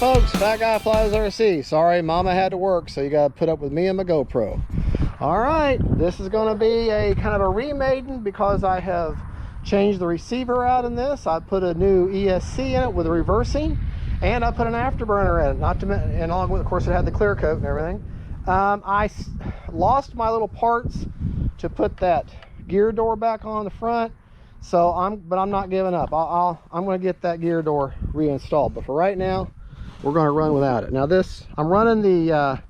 Alright folks, Fat Guy Flies RC. Sorry, Mama had to work, so you gotta put up with me and my GoPro. Alright, this is gonna be a kind of a remaiden because I have changed the receiver out in this. I put a new ESC in it with reversing, and I put an afterburner in it. Not to mention, and along with, of course, it had the clear coat and everything. I lost my little parts to put that gear door back on the front. So I'm not giving up. I'm going to get that gear door reinstalled. But for right now, we're going to run without it. Now I'm running the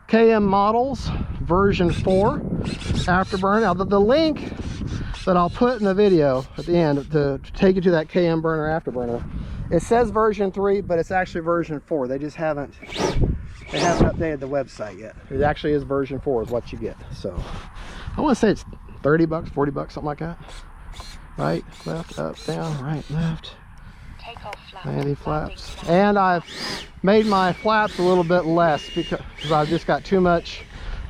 KM Models version 4 afterburner. Now the link that I'll put in the video at the end to take you to that KM burner afterburner, it says version 3, but it's actually version 4. They haven't updated the website yet. It actually is version 4 is what you get. So I want to say it's 30 bucks, 40 bucks, something like that. Right, left, up, down, right, left. Take off flaps. Landing flaps. And I've made my flaps a little bit less because I've just got too much.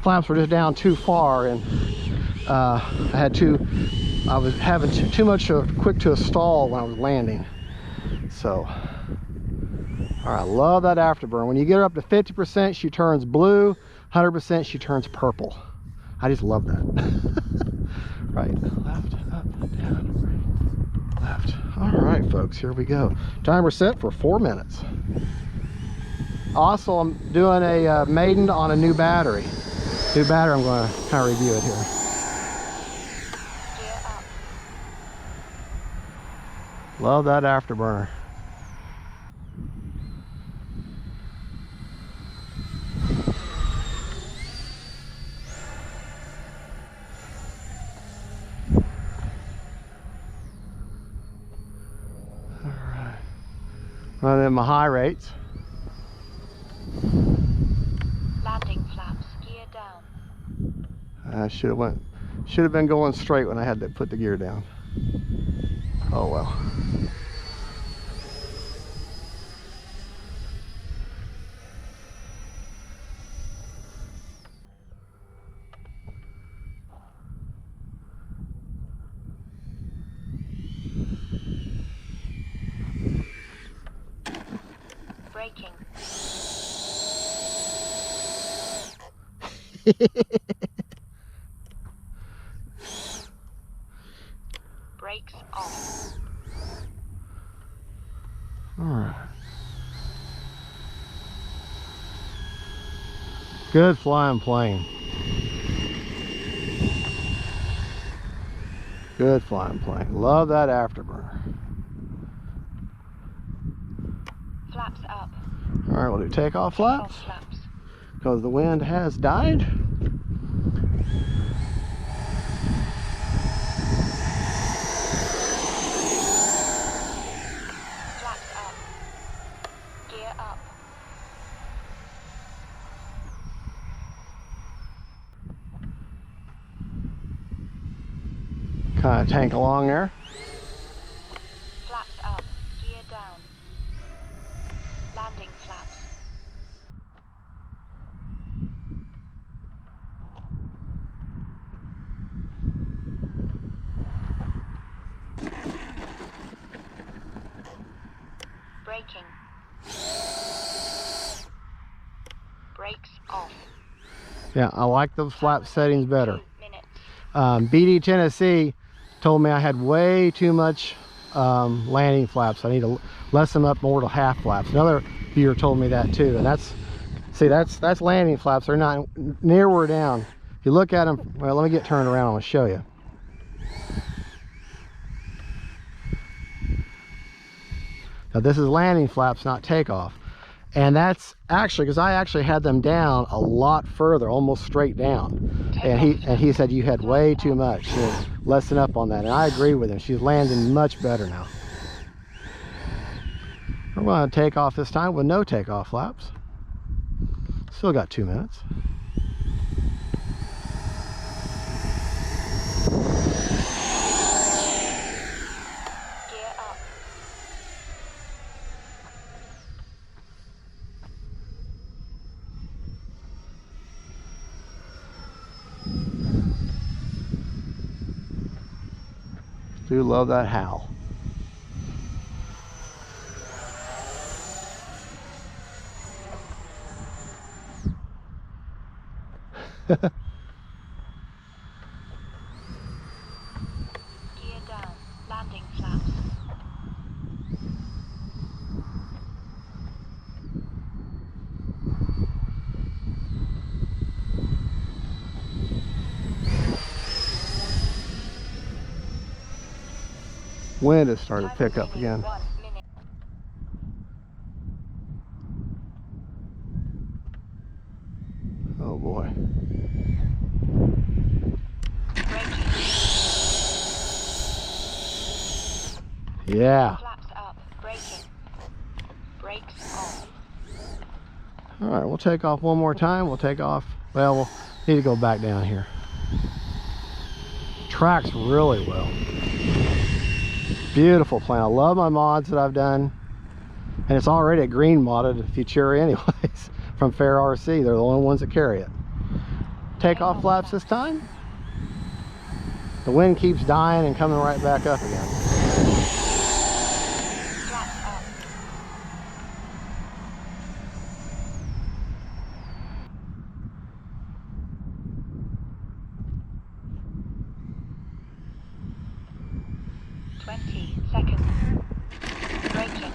Flaps were just down too far, and I was having too much quick to a stall when I was landing. So, all right, I love that afterburner. When you get her up to 50%, she turns blue. 100%, she turns purple. I just love that. Right, left, up, down, right, left. All right, folks, here we go. Timer set for 4 minutes. Also, I'm doing a maiden on a new battery. I'm going to kind of review it here. Love that afterburner. Running my high rates. Landing flaps, gear down. I should have been going straight when I had to put the gear down. Oh well. Braking. Brakes off. All right. Good flying plane. Good flying plane. Love that afterburner. Flaps up. All right, we'll do takeoff flaps. Takeoff flaps. Because the wind has died. Flaps up. Gear up. Kind of tank along there. Flaps up. Gear down. Landing flaps. Braking. Brakes off. Yeah, I like those flap settings better. 2 minutes. BD Tennessee told me I had way too much landing flaps. I need to lessen them up more to half flaps. Another viewer told me that too, and that's landing flaps. They're not nearer down. If you look at them, well, let me get turned around. I'm going to show you. Now this is landing flaps, not takeoff. And that's actually because I actually had them down a lot further, almost straight down. And he said you had way too much. So lessen up on that. And I agree with him. She's landing much better now. We're going to take off this time with no takeoff flaps. Still got 2 minutes. Gear up. Do love that howl. Gear down. Landing flaps. Wind is starting to pick up again. 1 minute. Oh boy. Braking. Yeah. Flaps up. Braking. Brakes off. All right, we'll take off one more time. We'll take off. Well, we'll need to go back down here. Tracks really well. Beautiful plane. I love my mods that I've done. And it's already a green modded Futura anyways from Fair RC. They're the only ones that carry it. Take off flaps this time. The wind keeps dying and coming right back up again. Flaps up. Seconds. Braking.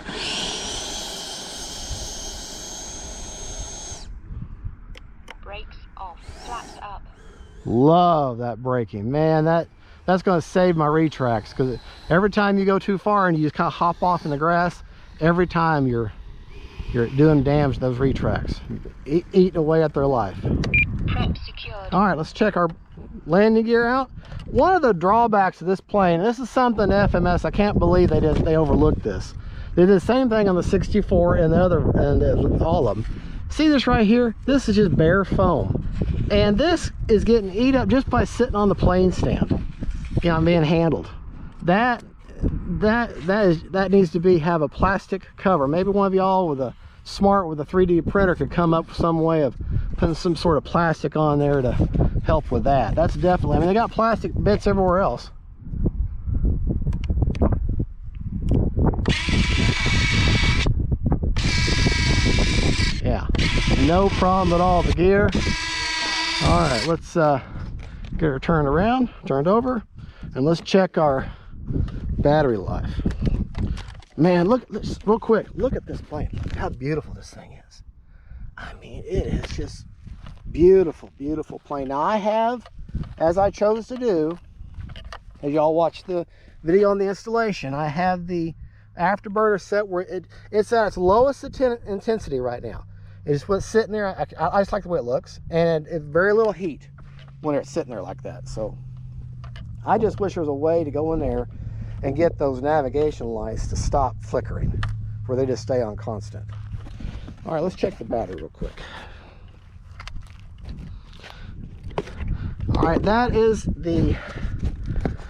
Brakes off. Flaps up. Love that braking, man. That's going to save my retracts, because every time you go too far and you just kind of hop off in the grass, every time you're doing damage to those retracts, eating away at their life. Prep secured. All right, let's check our landing gear out. One of the drawbacks of this plane, this is something FMS, I can't believe they overlooked this. They did the same thing on the 64 and the other, and all of them. See this right here? This is just bare foam, and this is getting eat up just by sitting on the plane stand. You know, being handled. That needs to have a plastic cover. Maybe one of y'all with a 3D printer could come up with some way of putting some sort of plastic on there to help with that. That's definitely, I mean, they got plastic bits everywhere else. Yeah, no problem at all. The gear. All right, let's get her turned over, and let's check our battery life. Man, look, real quick, look at this plane. Look how beautiful this thing is. I mean, it is just beautiful, beautiful plane. Now I have, as I chose to do, as y'all watch the video on the installation, I have the afterburner set where it's at its lowest intensity right now. It's what's sitting there. I just like the way it looks, and it's very little heat when it's sitting there like that. So I just wish there was a way to go in there and get those navigation lights to stop flickering, where they just stay on constant. All right, let's check the battery real quick. All right, that is the,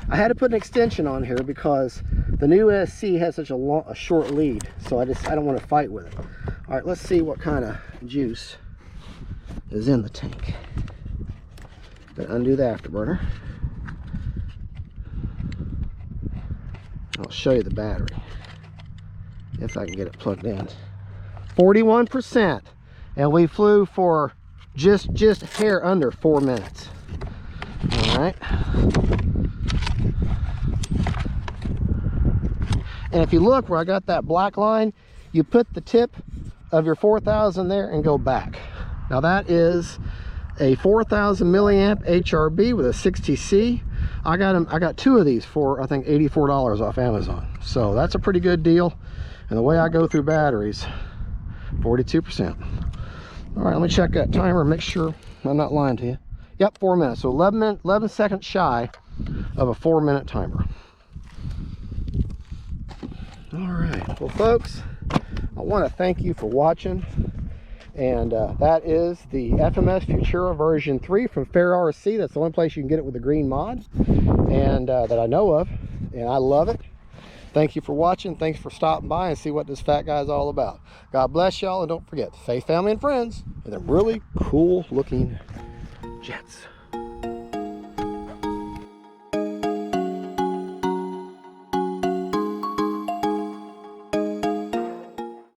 I had to put an extension on here because the new SC has such a short lead, so I don't want to fight with it. All right, let's see what kind of juice is in the tank. Gonna undo the afterburner. I'll show you the battery if I can get it plugged in. 41%, and we flew for just hair under 4 minutes. All right. And if you look where I got that black line, you put the tip of your 4000 there and go back. Now that is a 4000 milliamp HRB with a 60C. I got two of these for I think $84 off Amazon. So that's a pretty good deal. And the way I go through batteries, 42%. All right, let me check that timer and make sure I'm not lying to you. Yep, 4 minutes. So 11 seconds shy of a 4-minute timer. All right, well folks, I want to thank you for watching, and that is the FMS Futura version 3 from Fair RC. That's the only place you can get it with the green mod, and that I know of, and I love it. Thank you for watching. Thanks for stopping by and see what this fat guy's all about. God bless y'all, and don't forget, faith, family, and friends, and them really cool looking jets.